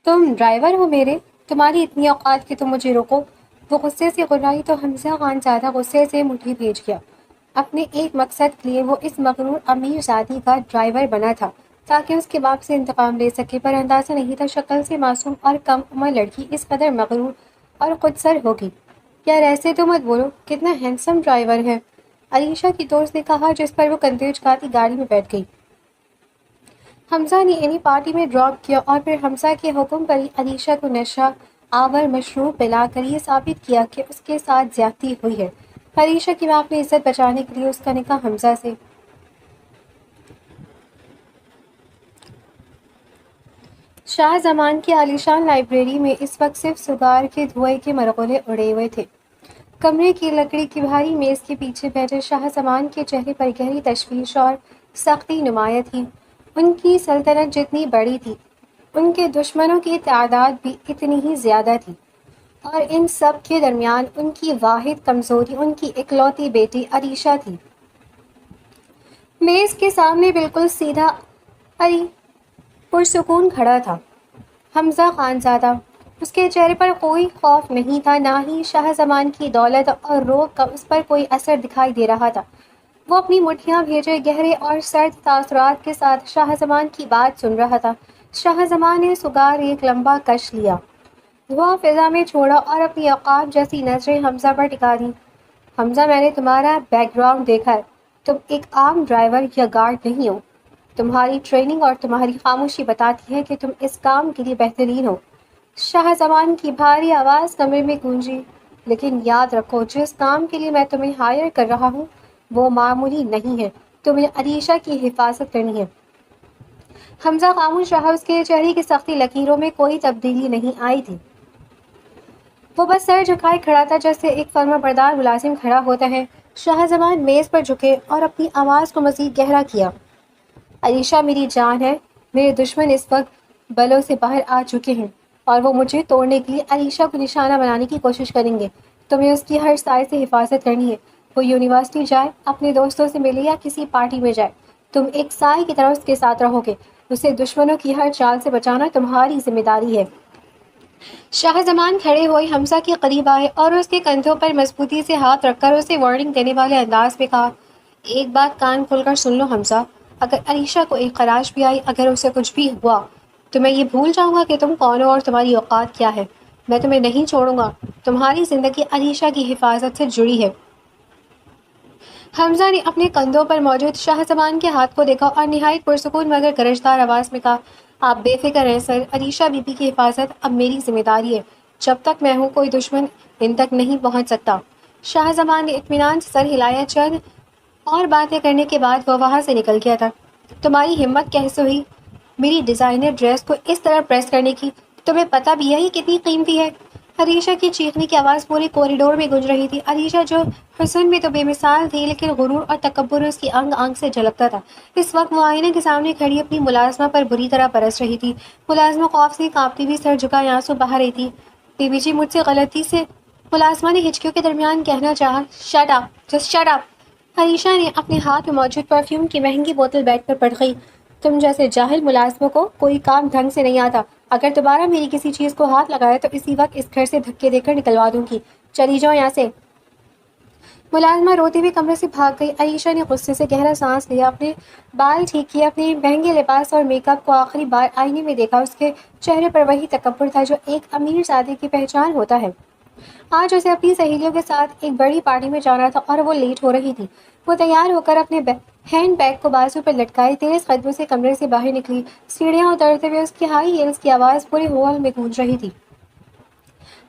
تم ڈرائیور ہو میرے؟ تمہاری اتنی اوقات کہ تم مجھے روکو؟ وہ غصے سے گھبرائی تو حمزہ خان زیادہ غصے سے مٹھی بھیج گیا۔ اپنے ایک مقصد کے لیے وہ اس مغرور امیر زادی کا ڈرائیور بنا تھا تاکہ اس کے باپ سے انتقام لے سکے، پر اندازہ نہیں تھا شکل سے معصوم اور کم عمر لڑکی اس قدر مغرور اور خودسر ہوگی۔ یار ایسے تو مت بولو، کتنا ہینڈسم ڈرائیور ہے، علیشہ کی دوست نے کہا، جس پر وہ کندھے اچکاتی گاڑی میں بیٹھ گئی۔ حمزہ نے انہیں پارٹی میں ڈراپ کیا اور پھر حمزہ کے حکم پر ہی علیشہ کو نشہ آور مشروب پلا کر یہ ثابت کیا کہ اس کے ساتھ زیادتی ہوئی ہے۔ علیشہ کی ماں اپنی عزت بچانے کے لیے اس کا نکاح حمزہ سے شاہ زمان کی عالیشان لائبریری میں اس وقت صرف سگار کے دھوئے کے مرغلے اڑے ہوئے تھے۔ کمرے کی لکڑی کی بھاری میز کے پیچھے بیٹھے شاہ زمان کے چہرے پر گہری تشویش اور سختی نمایاں تھی۔ ان کی سلطنت جتنی بڑی تھی، ان کے دشمنوں کی تعداد بھی اتنی ہی زیادہ تھی، اور ان سب کے درمیان ان کی واحد کمزوری ان کی اکلوتی بیٹی عریشہ تھی۔ میز کے سامنے بالکل سیدھا علی پرسکون کھڑا تھا، حمزہ خانزادہ۔ اس کے چہرے پر کوئی خوف نہیں تھا، نہ ہی شاہ زمان کی دولت اور روب کا اس پر کوئی اثر دکھائی دے رہا تھا۔ وہ اپنی مٹھیاں بھیجے گہرے اور سرد تاثرات کے ساتھ شاہ زمان کی بات سن رہا تھا۔ شاہ زمان نے سگار ایک لمبا کش لیا، دھواں فضا میں چھوڑا اور اپنی عقاب جیسی نظریں حمزہ پر ٹکا دیں۔ حمزہ، میں نے تمہارا بیک گراؤنڈ دیکھا ہے، تم ایک عام ڈرائیور یا گارڈ نہیں ہو۔ تمہاری ٹریننگ اور تمہاری خاموشی بتاتی ہے کہ تم اس کام کے لیے بہترین ہو۔ شاہ زمان کی بھاری آواز کمرے میں گونجی۔ لیکن یاد رکھو، جس کام کے لیے میں تمہیں ہائر کر رہا ہوں وہ معمولی نہیں ہے، تمہیں عریشہ کی حفاظت کرنی ہے۔ حمزہ خاموش رہا، اس کے چہرے کی سختی لکیروں میں کوئی تبدیلی نہیں آئی تھی۔ وہ بس سر جھکائے کھڑا تھا جیسے ایک فرما بردار ملازم کھڑا ہوتا ہے۔ شاہ زمان میز پر جھکے اور اپنی آواز کو مزید گہرا کیا۔ علیشہ میری جان ہے، میرے دشمن اس وقت بلوں سے باہر آ چکے ہیں اور وہ مجھے توڑنے کے لیے علیشہ کو نشانہ بنانے کی کوشش کریں گے۔ تمہیں اس کی ہر سائے سے حفاظت کرنی ہے، وہ یونیورسٹی جائے، اپنے دوستوں سے ملے یا کسی پارٹی میں جائے، تم ایک سائے کی طرح اس کے ساتھ رہو گے۔ اسے دشمنوں کی ہر چال سے بچانا تمہاری ذمہ داری ہے۔ شاہ زمان کھڑے ہوئے حمزہ کے قریب آئے اور اس کے کندھوں پر مضبوطی سے ہاتھ رکھ کر اسے وارننگ دینے والے انداز میں کہا، ایک بات کان کھول کر سن لو حمزہ، اگر علیشہ کو ایک خراش بھی آئی، اگر اسے کچھ بھی ہوا تو میں یہ بھول جاؤں گا کہ تم کون ہو اور تمہاری اوقات کیا ہے۔ میں تمہیں نہیں چھوڑوں گا، تمہاری زندگی علیشہ کی حفاظت سے جڑی ہے۔ حمزہ نے اپنے کندھوں پر موجود شاہ زمان کے ہاتھ کو دیکھا اور نہایت پرسکون مگر گرجدار آواز میں کہا، آپ بے فکر رہیں سر، علیشہ بی بی کی حفاظت اب میری ذمہ داری ہے۔ جب تک میں ہوں کوئی دشمن ان تک نہیں پہنچ سکتا۔ شاہ زمان نے اطمینان سے سر ہلایا۔ چند اور باتیں کرنے کے بعد وہ وہاں سے نکل گیا تھا۔ تمہاری ہمت کیسے ہوئی میری ڈیزائنر ڈریس کو اس طرح پریس کرنے کی؟ تمہیں پتہ بھی ہے یہ کتنی قیمتی ہے؟ علیشہ کی چیخنے کی آواز پورے کوریڈور میں گونج رہی تھی۔ علیشہ جو حسن میں تو بے مثال تھی، لیکن غرور اور تکبر اس کی انگ انگ سے جھلکتا تھا۔ اس وقت وہ آئینے کے سامنے کھڑی اپنی ملازمہ پر بری طرح برس رہی تھی۔ ملازمہ خوف سے کانپتی ہوئی سر جھکائے آنسو بہا رہی تھی۔ بی بی جی، مجھ سے غلطی سے، ملازمہ نے ہچکیوں کے درمیان کہنا چاہا۔ Shut up, just shut up. Alisha نے اپنے ہاتھ میں موجود پرفیوم کی مہنگی بوتل بیٹھ پر پڑھ گئی، تم جیسے جاہل ملازموں کو کوئی کام ڈھنگ سے نہیں آتا۔ اگر دوبارہ میری کسی چیز کو ہاتھ لگایا تو اسی وقت اس گھر سے دھکے دے کر نکلوا دوں گی۔ چلی جاؤ یہاں سے۔ ملازمہ روتے ہوئے کمرے سے بھاگ گئی۔ علیشہ نے غصے سے گہرا سانس لیا، اپنے بال ٹھیک کیے، اپنے مہنگے لباس اور میک اپ کو آخری بار آئینے میں دیکھا۔ اس کے چہرے پر وہی تکبر تھا جو ایک امیر زادی کی پہچان ہوتا ہے۔ آج اسے اپنی سہیلیوں کے ساتھ ایک بڑی پارٹی میں جانا تھا اور وہ لیٹ ہو رہی تھی۔ وہ تیار ہو کر اپنے ہینڈ بیگ کو بازو پر لٹکائے تیز قدموں سے کمرے سے باہر نکلی۔ سیڑھیاں اترتے ہوئے اس کی ہائی ہیلز کی آواز پورے ہال میں گونج رہی تھی۔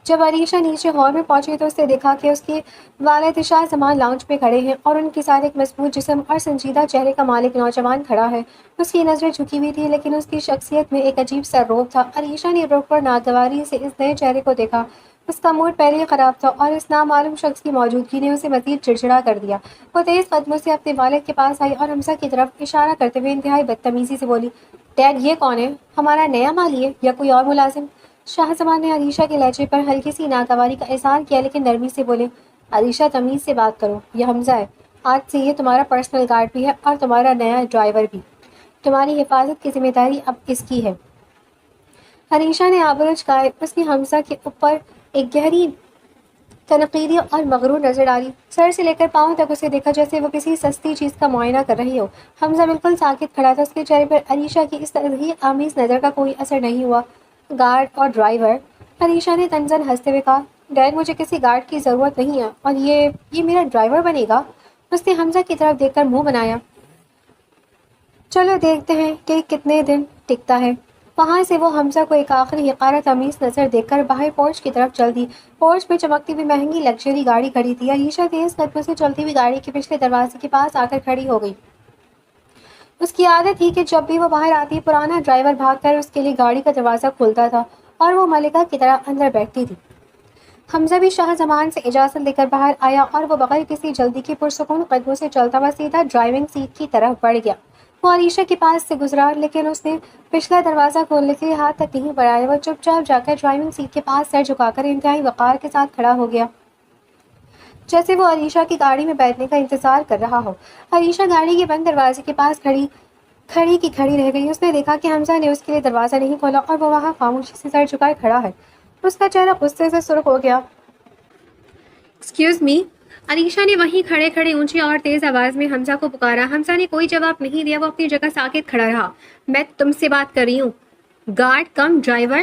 جب علیشہ نیچے ہال میں پہنچی تو اس نے دیکھا کہ اس کے والد شاہ زمان لاؤنج پہ کھڑے ہیں اور ان کے ساتھ ایک مضبوط جسم اور سنجیدہ چہرے کا مالک نوجوان کھڑا ہے۔ اس کی نظریں جھکی ہوئی تھیں، لیکن اس کی شخصیت میں ایک عجیب سا روب تھا۔ علیشہ نے رک کر ناگواری سے اس نئے چہرے کو دیکھا۔ اس کا موڈ پہلے ہی خراب تھا اور اس نامعلوم شخص کی موجودگی نے اسے مزید چڑچڑا کر دیا۔ وہ تیز قدموں سے اپنے والد کے پاس آئی اور حمزہ کی طرف اشارہ کرتے ہوئے انتہائی بدتمیزی سے بولی، ڈیڈ یہ کون ہے؟ ہمارا نیا مالی ہے یا کوئی اور ملازم؟ شاہ زمان نے علیشہ کے لہجے پر ہلکی سی ناگواری کا اظہار کیا، لیکن نرمی سے بولے، علیشہ تمیز سے بات کرو، یہ حمزہ ہے، آج سے یہ تمہارا پرسنل گارڈ بھی ہے اور تمہارا نیا ڈرائیور بھی۔ تمہاری حفاظت کی ذمہ داری اب اس کی ہے۔ عریشہ نے آبروج گائے اس کی حمزہ کے اوپر ایک گہری تنقیدی اور مغرور نظر ڈالی. سر سے لے کر پاؤں تک اسے دیکھا جیسے وہ کسی سستی چیز کا معائنہ کر رہی ہو. حمزہ بالکل ساکت کھڑا تھا. اس کے چہرے پر عریشہ کی اس تنقید آمیز نظر کا کوئی اثر نہیں ہوا. گارڈ اور ڈرائیور. عریشہ نے طنزاً ہنستے ہوئے کہا, ڈیڈ مجھے کسی گارڈ کی ضرورت نہیں ہے, اور یہ میرا ڈرائیور بنے گا. اس نے حمزہ کی طرف دیکھ کر منہ بنایا. چلو دیکھتے ہیں کہ کتنے دن ٹکتا ہے. وہاں سے وہ حمزہ کو ایک آخری حقارت آمیز نظر دیکھ کر باہر پورچ کی طرف چل دی. پورچ میں چمکتی ہوئی مہنگی لگژری گاڑی کھڑی تھی. عریشہ تیز قدموں سے چلتی ہوئی گاڑی کے پچھلے دروازے کے پاس آ کر کھڑی ہو گئی. اس کی عادت تھی کہ جب بھی وہ باہر آتی پرانا ڈرائیور بھاگ کر اس کے لیے گاڑی کا دروازہ کھولتا تھا اور وہ ملکہ کی طرح اندر بیٹھتی تھی. حمزہ بھی شاہ زمان سے اجازت لے کر باہر آیا اور وہ بغیر کسی جلدی کے پرسکون قدموں سے چلتا ہوا سیدھا ڈرائیونگ سیٹ کی طرف بڑھ گیا. وہ عریشہ کے پاس سے گزرا, لیکن اس نے پچھلا دروازہ کھولنے کے لیے ہاتھ تک نہیں بڑھایا. وہ چپ چاپ جا کر ڈرائیونگ سیٹ کے پاس سر جھکا کر انتہائی وقار کے ساتھ کھڑا ہو گیا, جیسے وہ عریشہ کی گاڑی میں بیٹھنے کا انتظار کر رہا ہو. عریشہ گاڑی کے بند دروازے کے پاس کھڑی رہ گئی. اس نے دیکھا کہ حمزہ نے اس کے لیے دروازہ نہیں کھولا اور وہ وہاں خاموشی سے سر جھکائے کھڑا ہے. اس کا چہرہ غصے سے سرخ ہو گیا. Excuse me. عریشہ نے وہیں کھڑے کھڑے اونچی اور تیز آواز میں حمزہ کو پکارا. حمزہ نے کوئی جواب نہیں دیا. وہ اپنی جگہ ساکت کھڑا رہا. میں تم سے بات کر رہی ہوں, گارڈ کم ڈرائیور.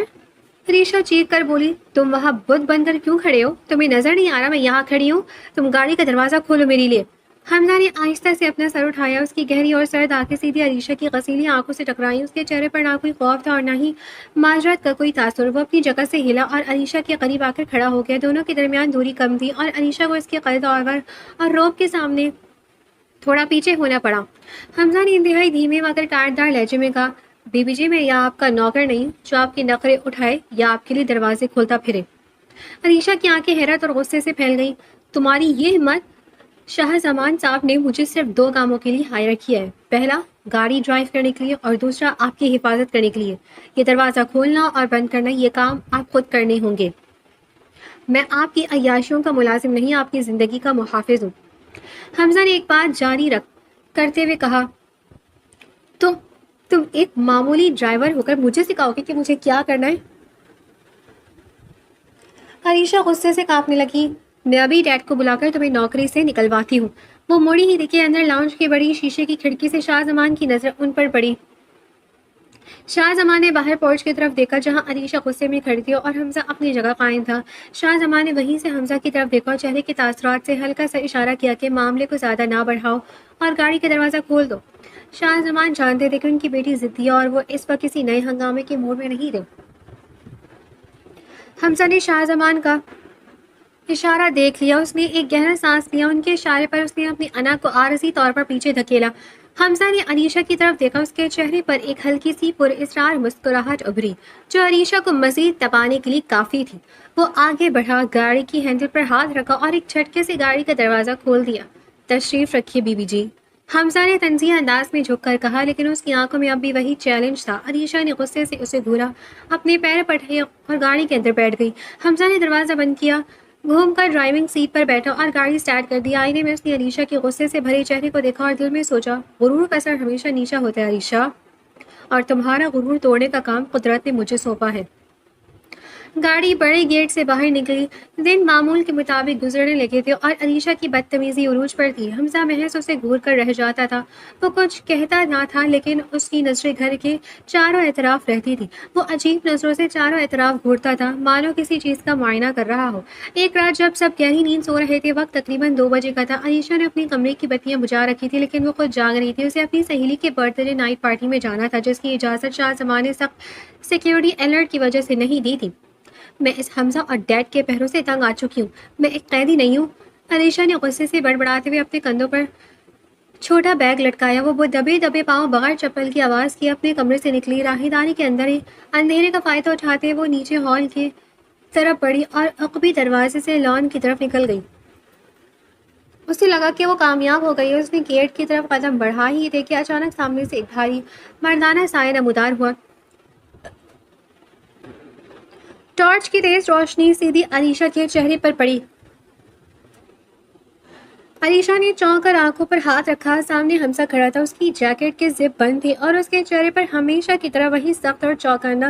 عریشہ چیخ کر بولی, تم وہاں بت بن کر کیوں کھڑے ہو؟ تمہیں نظر نہیں آ رہا میں یہاں کھڑی ہوں؟ تم گاڑی کا دروازہ کھولو میرے لیے. حمزہ نے آہستہ سے اپنا سر اٹھایا. اس کی گہری اور سرد آنکھیں سیدھی عریشہ کی غسیلی آنکھوں سے ٹکرائیں. اس کے چہرے پر نہ کوئی خوف تھا اور نہ ہی معذرت کا کوئی تاثر. وہ اپنی جگہ سے ہلا اور عریشہ کے قریب آ کر کھڑا ہو گیا. دونوں کے درمیان دوری کم تھی اور عریشہ کو اس کے قد اور روب کے سامنے تھوڑا پیچھے ہونا پڑا. حمزہ نے انتہائی دھیمے مگر ٹاٹدار لہجے میں کہا, بی بی جی, میں یا آپ کا نوکر نہیں جو آپ کے نخرے اٹھائے یا آپ کے لیے دروازے کھولتا پھرے. عریشہ کی آنکھیں حیرت اور غصے سے پھیل گئیں. تمہاری یہ ہمت؟ شاہ زمان صاحب نے مجھے صرف 2 کاموں کے لیے ہائر کیا ہے. پہلا, گاڑی ڈرائیو کرنے کے لیے, اور دوسرا, آپ کی حفاظت کرنے کے لیے. یہ دروازہ کھولنا اور بند کرنا, یہ کام آپ خود کرنے ہوں گے. میں آپ کی عیاشیوں کا ملازم نہیں, آپ کی زندگی کا محافظ ہوں. حمزہ نے ایک بات جاری کرتے ہوئے کہا, تم ایک معمولی ڈرائیور ہو کر مجھے سکھاؤ گے کہ مجھے کیا کرنا ہے؟ عریشہ غصے سے کانپنے لگی. میں ابھی ڈیڈ کو بلا کر تمہیں نوکری سے نکلواتی ہوں. وہ مڑی ہی دیکھے اندر لاؤنج کی بڑی شیشے کی کھڑکی سے شاہ زمان کی نظر ان پر پڑی. شاہ زمان نے باہر پورچ کی طرف دیکھا جہاں عریشہ غصے میں کھڑی تھی اور حمزہ اپنی جگہ قائم تھا. شاہ زمان نے وہیں سے حمزہ کی طرف دیکھا اور چہرے کے تاثرات سے ہلکا سا اشارہ کیا کہ معاملے کو زیادہ نہ بڑھاؤ اور گاڑی کا دروازہ کھول دو. شاہ زمان جانتے تھے کہ ان کی بیٹی ضدی ہے اور وہ اس وقت کسی نئے ہنگامے کے موڈ میں نہیں تھے. حمزہ نے شاہ زمان کا اشارہ دیکھ لیا. اس نے ایک گہرا سانس لیا. ان کے اشارے پر اس نے اپنی انا کو عارضی طور پر پیچھے دھکیلا. حمزہ نے عریشہ کی طرف دیکھا. اس کے چہرے پر ایک ہلکی سی پر اسرار مسکراہٹ ابھری جو عریشہ کو مزید تپانے کے لیے کافی تھی. وہ آگے بڑھا, گاڑی کی ہینڈل پر ہاتھ رکھا اور ایک جھٹکے سے گاڑی کا دروازہ کھول دیا. تشریف رکھیے بی بی جی, حمزہ نے تنزیہ انداز میں جھک کر کہا, لیکن اس کی آنکھوں میں اب بھی وہی چیلنج تھا. عریشہ نے غصے سے اسے گھورا, اپنے پیر پٹھے اور گاڑی کے اندر بیٹھ گئی. حمزہ نے دروازہ بند کیا, گھوم کر ڈرائیونگ سیٹ پر بیٹھا اور گاڑی سٹارٹ کر دی. آئینے میں اس نے عریشہ کے غصے سے بھرے چہرے کو دیکھا اور دل میں سوچا, غرور کا اثر ہمیشہ نیچا ہوتا ہے عریشہ, اور تمہارا غرور توڑنے کا کام قدرت نے مجھے سونپا ہے. گاڑی بڑے گیٹ سے باہر نکلی. دن معمول کے مطابق گزرنے لگے تھے اور عریشہ کی بدتمیزی عروج پر تھی. حمزہ محض اسے گھور کر رہ جاتا تھا. وہ کچھ کہتا نہ تھا, لیکن اس کی نظریں گھر کے چاروں اطراف رہتی تھی. وہ عجیب نظروں سے چاروں اطراف گھورتا تھا, مانو کسی چیز کا معائنہ کر رہا ہو. ایک رات جب سب گہری نیند سو رہے تھے, وقت تقریباً 2 بجے کا تھا. عریشہ نے اپنی کمرے کی بتیاں بجھا رکھی تھی, لیکن وہ خود جاگ رہی تھی. اسے اپنی سہیلی کے برتھ ڈے نائٹ پارٹی میں جانا تھا, جس کی اجازت شاہ زمان نے سخت سیکیورٹی الرٹ کی وجہ سے نہیں دی تھی. میں اس حمزہ اور ڈیڈ کے پہروں سے تنگ آ چکی ہوں. میں ایک قیدی نہیں ہوں. عریشہ نے غصے سے بڑبڑاتے ہوئے اپنے کندھوں پر چھوٹا بیگ لٹکایا. وہ دبے دبے پاؤں بغیر چپل کی آواز کی اپنے کمرے سے نکلی. راہداری کے اندھیرے کا فائدہ اٹھاتے وہ نیچے ہال کی طرف بڑھی اور عقبی دروازے سے لان کی طرف نکل گئی. اسے لگا کہ وہ کامیاب ہو گئی. اس نے گیٹ کی طرف قدم بڑھا ہی تھے کہ اچانک سامنے سے ایک بھاری مردانہ سایہ نمودار ہوا. ٹارچ کی تیز روشنی سیدھی عریشہ کے چہرے پر پڑی. عریشہ نے چونک کر آنکھوں پر ہاتھ رکھا. سامنے حمزہ کھڑا تھا. اس کی جیکٹ کے زپ بند تھے اور اس کے چہرے پر ہمیشہ کی طرح وہی سخت اور چوکاننا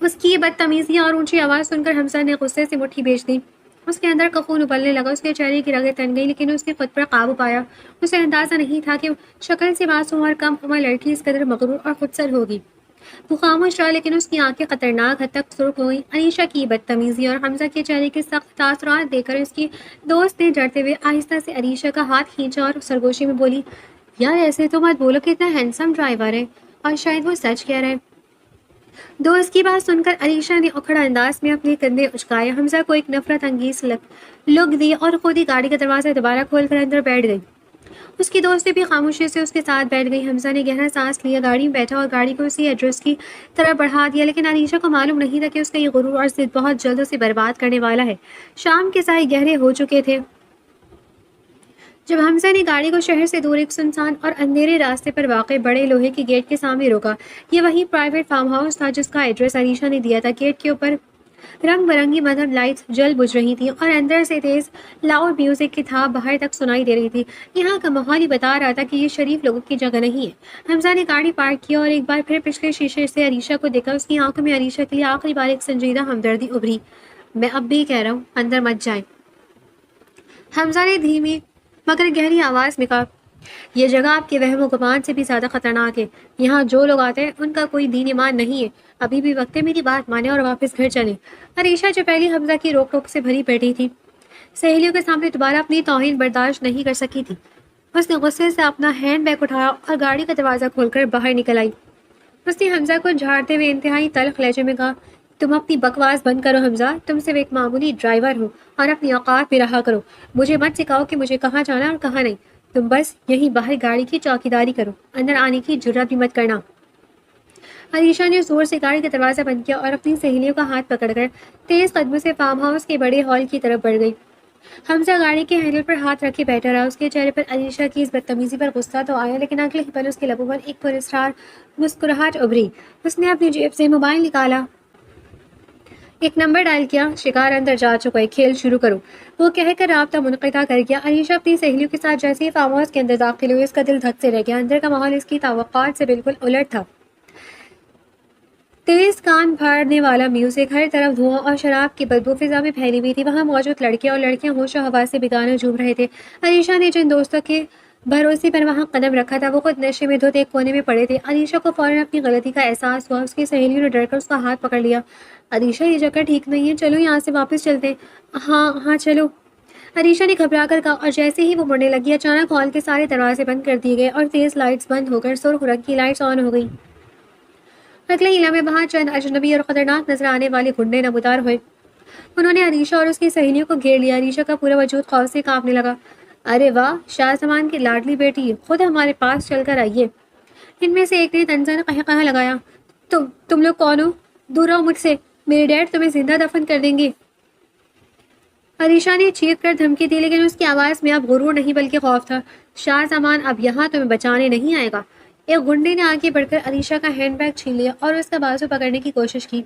اس کی یہ بدتمیزیاں اور اونچی آواز سن کر حمزہ نے غصے سے مٹھی بھیج دی۔ اس کے اندر کا خون ابلنے لگا، اس کے چہرے کی رگیں تن گئی، لیکن اس نے خود پر قابو پایا۔ اسے اندازہ نہیں تھا کہ شکل سے معصوم اور کم عمر لڑکی اس قدر مغرور اور خودسر ہوگی۔ وہ خاموش رہا، لیکن اس کی آنکھیں خطرناک حد تک سرخ ہو گئیں۔ علیشہ کی بدتمیزی اور حمزہ کے چہرے کے سخت تاثرات دیکھ کر اس کی دوست نے ڈرتے ہوئے آہستہ سے علیشہ کا ہاتھ کھینچا اور سرگوشی میں بولی، یار ایسے تو مت بولو کہ اتنا ہینڈسم ڈرائیور ہے، اور شاید وہ سچ کہہ رہے ہیں۔ دوست کی بات سن کر علیشہ نے اکھڑا انداز میں اپنے کندھے اچکائے، حمزہ کو ایک نفرت انگیز لک دی اور خود ہی گاڑی کا دروازہ دوبارہ کھول کر اندر بیٹھ گئی۔ اس کی دوست بھی خاموشی سے اس کے ساتھ بیٹھ گئی۔ حمزہ نے گہرا سانس لیا، گاڑی میں بیٹھا اور گاڑی کو اسی ایڈریس کی طرف بڑھا دیا، لیکن علیشہ کو معلوم نہیں تھا کہ اس کا یہ غرور اور ضد بہت جلد اسے برباد کرنے والا ہے۔ شام کے سائے گہرے ہو چکے تھے جب حمزہ نے گاڑی کو شہر سے دور ایک سنسان اور اندھیرے راستے پر واقع بڑے لوہے کے گیٹ کے سامنے روکا۔ یہ وہی پرائیویٹ فارم ہاؤس تھا جس کا ایڈریس علیشہ نے دیا تھا۔ گیٹ کے اوپر رنگ برنگی مدھم لائٹس جل بجھ رہی تھیں اور اندر سے تیز لاؤڈ میوزک کی تھاپ باہر تک سنائی دے رہی تھی۔ یہاں کا ماحول ہی بتا رہا تھا کہ یہ شریف لوگوں کی جگہ نہیں ہے۔ حمزہ نے گاڑی پارک کیا اور ایک بار پھر پچھلے شیشے سے علیشہ کو دیکھا۔ اس کی آنکھوں میں علیشہ کے لیے آخری بار ایک سنجیدہ ہمدردی ابھری۔ میں اب بھی کہہ رہا ہوں، اندر مت جائیں، حمزہ نے دھیمی مگر گہری آواز میں کہا۔ یہ جگہ آپ کے وہم و گمان سے بھی زیادہ خطرناک ہے۔ یہاں جو لوگ آتے ہیں ان کا کوئی دین ایمان نہیں ہے۔ ابھی بھی وقت ہے میری بات مانے اور واپس گھر چلیں۔ علیشہ جو پہلی حمزہ کی روک ٹوک سے بھری بیٹھی تھی، سہیلیوں کے سامنے دوبارہ اپنی توہین برداشت نہیں کر سکی تھی۔ اس نے غصے سے اپنا ہینڈ بیگ اٹھایا اور گاڑی کا دروازہ کھول کر باہر نکل آئی۔ اس نے حمزہ کو جھاڑتے ہوئے انتہائی تلخ لہجے میں کہا، تم اپنی بکواس بند کرو حمزہ، تم صرف ایک معمولی ڈرائیور ہو اور اپنی اوقات میں رہا کرو۔ مجھے مت سکھاؤ کہ مجھے کہاں جانا اور کہاں نہیں۔ تم بس یہیں باہر گاڑی کی چوکیداری کرو، اندر آنے کی جرات بھی مت کرنا۔ علیشہ نے زور سے گاڑی کا دروازہ بند کیا اور اپنی سہیلیوں کا ہاتھ پکڑ کر تیز قدموں سے فارم ہاؤس کے بڑے ہال کی طرف بڑھ گئی۔ حمزہ گاڑی کے ہینڈل پر ہاتھ رکھے بیٹھا رہا۔ اس کے چہرے پر علیشہ کی اس بدتمیزی پر غصہ تو آیا، لیکن اگلے ہی پل اس کے لبوں پر ایک پراسرار مسکراہٹ ابھری۔ اس نے اپنی جیب سے موبائل نکالا، ایک نمبر ڈائل کیا۔ شکار اندر جا چکا ہے، کھیل شروع کرو، وہ کہہ کر رابطہ منقطع کر گیا۔ علیشہ اپنی سہیلیوں کے ساتھ جیسے ہی فارم ہاؤس کے اندر داخل ہوئی، اس کا دل دھک سے رہ گیا۔ اندر کا ماحول اس کی توقعات سے بالکل الٹ تھا۔ تیز کان پھاڑنے والا میوزک، ہر طرف دھواں اور شراب کی بدبو فضا میں پھیلی ہوئی تھی۔ وہاں موجود لڑکے اور لڑکیاں ہوش و حواس سے بیگانہ جھوم رہے تھے۔ علیشہ نے جن دوستوں کے بھروسے پر وہاں قدم رکھا تھا وہ خود نشے میں دھت ایک کونے میں پڑے تھے۔ علیشہ کو فوراً اپنی غلطی کا احساس ہوا۔ اس کی سہیلیوں نے ڈر کر اس کا ہاتھ پکڑ لیا۔ علیشہ، یہ جگہ ٹھیک نہیں ہے، چلو یہاں سے واپس چلتے ہیں۔ ہاں چلو، علیشہ نے گھبرا کر کہا، اور جیسے ہی وہ مڑنے لگی اچانک ہال کے سارے دروازے بند کر دیے گئے اور تیز لائٹس بند ہو کر سرخ رنگ کی لائٹس آن ہو گئی۔ اگلے ہی لمحے وہاں چند اجنبی اور خطرناک نظر آنے والے گنڈے نمودار ہوئے۔ انہوں نے علیشہ اور اس کی سہیلیوں کو گھیر لیا۔ علیشہ کا پورا وجود خوف سے کانپنے لگا۔ ارے واہ، شاہ زمان کی لاڈلی بیٹی، خود ہمارے پاس چل کر آئیے۔ ان میں سے ایک نے طنزاً قہقہہ لگایا، تم لوگ کون ہو؟ دور رہو مجھ سے، میرے ڈیڈ تمہیں زندہ دفن کر دیں گے۔ علیشہ نے چیخ کر دھمکی دی، لیکن اس کی آواز میں اب غرور نہیں بلکہ خوف تھا۔ شاہ زمان اب یہاں تمہیں بچانے نہیں آئے گا۔ ایک گنڈے نے آگے بڑھ کر علیشہ کا ہینڈ بیگ چھین لیا اور اس کا بازو پکڑنے کی کوشش کی۔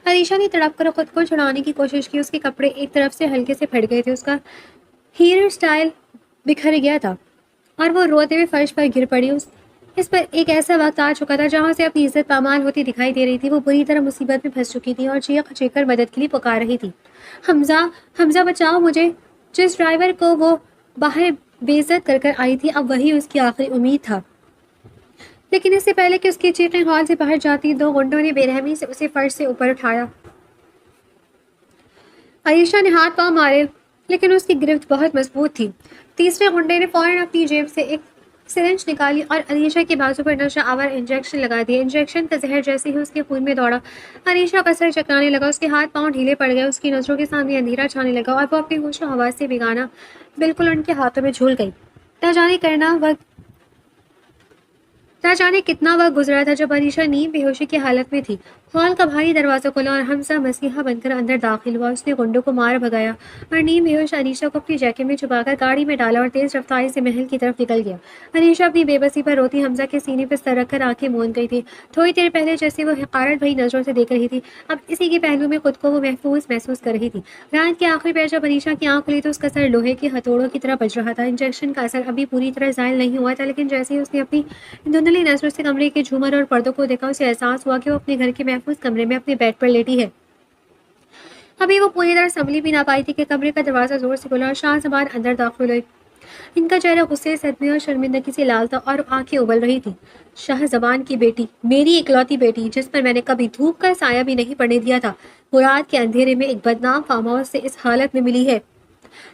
علیشہ نے تڑپ کر خود کو چھڑانے کی کوشش کی۔ اس کے کپڑے ایک طرف سے ہلکے سے پھٹ گئے تھے، اس کا ہیئر سٹائل بکھر گیا تھا اور وہ روتے ہوئے فرش پر گر پڑی۔ اس پر ایک ایسا وقت آ چکا تھا جہاں سے اپنی عزت پامال ہوتی دکھائی دے رہی تھی۔ وہ بری طرح مصیبت میں پھنس چکی تھی اور چیخ چیخ کر مدد کے لیے پکار رہی تھی، حمزہ بچاؤ مجھے۔ جس ڈرائیور کو وہ باہر بے عزت کر آئی تھی، اب وہی اس کی آخری امید تھا۔ لیکن اس سے پہلے کہ اس کی چیخیں ہال سے باہر جاتی، دو گنڈوں نے بے رحمی سے اسے فرش سے اوپر اٹھایا۔ علیشہ نے ہاتھ پاؤں مارے، لیکن اس کی گرفت بہت مضبوط تھی۔ تیسرے گنڈے نے فوراً اپنی جیب سے ایک سرنج نکالی اور علیشہ کے بازو پر نشہ آور انجیکشن لگا دیا۔ انجیکشن کا زہر جیسے ہی اس کے خون میں دوڑا، علیشہ کا سر چکرانے لگا، اس کے ہاتھ پاؤں ڈھیلے پڑ گئے، اس کی نظروں کے سامنے اندھیرا چھانے لگا اور وہ اپنی ہوش و حواس سے بیگانہ بالکل ان کے ہاتھوں میں جھول گئی۔ نہ جانے کتنا وقت گزرا تھا جب علیشہ نیم بے ہوشی کی حالت میں تھی۔ ہال کا بھاری دروازہ کھلا اور حمزہ مسیحا بن کر اندر داخل ہوا۔ اس نے گنڈوں کو مار بھگایا اور نیم بے ہوش علیشہ کو اپنی جیکٹ میں چھپا کر گاڑی میں ڈالا اور تیز رفتاری سے محل کی طرف نکل گیا۔ علیشہ اپنی بے بسی پر روتی حمزہ کے سینے پر سر رکھ کر آنکھیں موند گئی تھی۔ تھوڑی دیر پہلے جیسے وہ حقارت بھری نظروں سے دیکھ رہی تھی، اب اسی کے پہلو میں خود کو وہ محسوس کر رہی تھی۔ رات کے آخری پہر جب علیشہ کی آنکھ کھلی تو اس کا سر لوہے کے ہتھوڑوں کی طرح بج رہا تھا۔ انجیکشن کا اثر ابھی پوری طرح زائل نہیں ہوا تھا، لیکن جیسے ہی اس نے اپنی دھندلی نظروں سے کمرے کے جھومر اور پردوں کو دیکھا، اسے احساس ہوا کہ وہ اپنے گھر کے محفوظ محفوظ کمرے میں اپنے بیڈ پر لیٹی ہے۔ ابھی وہ پوری طرح سنبھلی بھی نہ پائی تھی کہ کمرے کا دروازہ زور سے کھلا اور شاہ زبان اندر داخل ہوئی۔ ان کا چہرہ غصے، صدمے اور شرمندگی سے لال تھا اور آنکھیں ابل رہی تھیں۔ شاہ زبان کی بیٹی، میری اکلوتی بیٹی، جس پر میں نے کبھی دھوپ کا سایہ بھی نہیں پڑنے دیا تھا، وہ رات کے اندھیرے میں ایک بدنام فارم ہاؤس سے اس حالت میں ملی ہے۔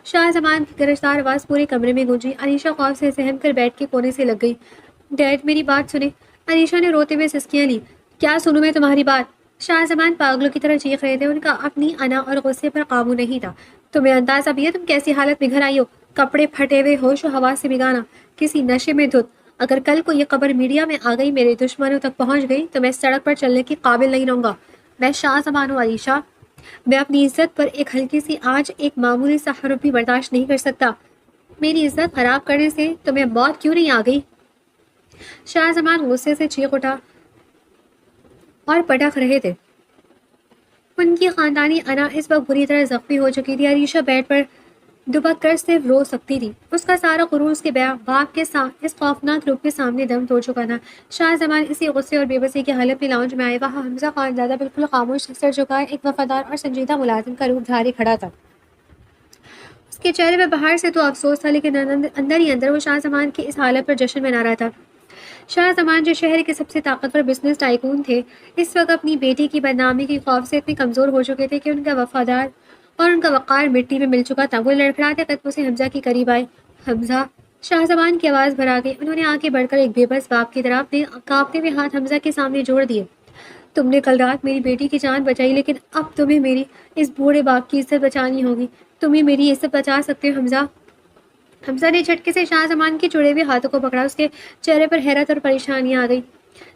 شاہ زبان کی گرجدار آواز پورے کمرے میں گونجی۔ علیشہ خوف سے سہم کر بیڈ کے کونے سے لگ گئی۔ ڈیڈ، میری بات سنیں۔ علیشہ نے روتے ہوئے سسکیاں لی۔ کیا سنوں میں تمہاری بات؟ شاہ زبان پاگلوں کی طرح چیخ رہے تھے۔ ان کا اپنی انا اور غصے پر قابو نہیں تھا۔ تمہیں اندازہ بھی ہے تم کیسی حالت میں گھر آئی ہو؟ کپڑے پھٹے ہوئے، ہوش و حواس سے بھگانا، کسی نشے میں دھت۔ اگر کل کو یہ خبر میڈیا میں آ گئی، میرے دشمنوں تک پہنچ گئی، تو میں سڑک پر چلنے کی قابل نہیں رہوں گا۔ میں شاہ زبان ہوں علیشہ۔ میں اپنی عزت پر ایک ہلکی سی آج، ایک معمولی سا حرف بھی برداشت نہیں کر سکتا۔ میری عزت خراب کرنے سے تمہیں موت کیوں نہیں آ گئی؟ شاہ زمان غصے سے چیخ اٹھا اور پٹخ رہے تھے۔ ان کی خاندانی انا اس وقت بری طرح زخمی ہو چکی تھی۔ علیشہ بیڈ پر دبک کر صرف رو سکتی تھی۔ اس کا سارا غرور اس کے باپ کے ساتھ اس خوفناک روپ کے سامنے دم توڑ چکا تھا۔ شاہ زمان اسی غصے اور بے بسی کی حالت میں لاؤنج میں آئے۔ وہاں حمزہ خانزادہ بالکل خاموش، سر جھکائے، ایک وفادار اور سنجیدہ ملازم کا روپ دھارے کھڑا تھا۔ اس کے چہرے پہ باہر سے تو افسوس تھا، لیکن اندر ہی اندر وہ شاہ زمان کی اس حالت پر جشن منا رہا تھا۔ شاہ زمان، جو شہر کے سب سے طاقتور بزنس ٹائکون تھے، اس وقت اپنی بیٹی کی بدنامی کے خوف سے اتنے کمزور ہو چکے تھے کہ ان کا وفادار اور ان کا وقار مٹی میں مل چکا تھا۔ وہ لڑکھڑاتے قدموں سے حمزہ کے قریب آئے۔ حمزہ! شاہ زمان کی آواز بھر آ گئی۔ انہوں نے آگے بڑھ کر ایک بے بس باپ کی طرح اپنے کانپتے ہوئے ہاتھ حمزہ کے سامنے جوڑ دیے۔ تم نے کل رات میری بیٹی کی جان بچائی، لیکن اب تمہیں میری اس بوڑھے باپ کی عزت بچانی ہوگی۔ تم ہی میری عزت بچا سکتے ہو حمزہ۔ حمزہ نے جھٹکے سے شاہ زمان کے جڑے ہوئے ہاتھوں کو پکڑا۔ اس کے چہرے پر حیرت اور پریشانی آ گئی۔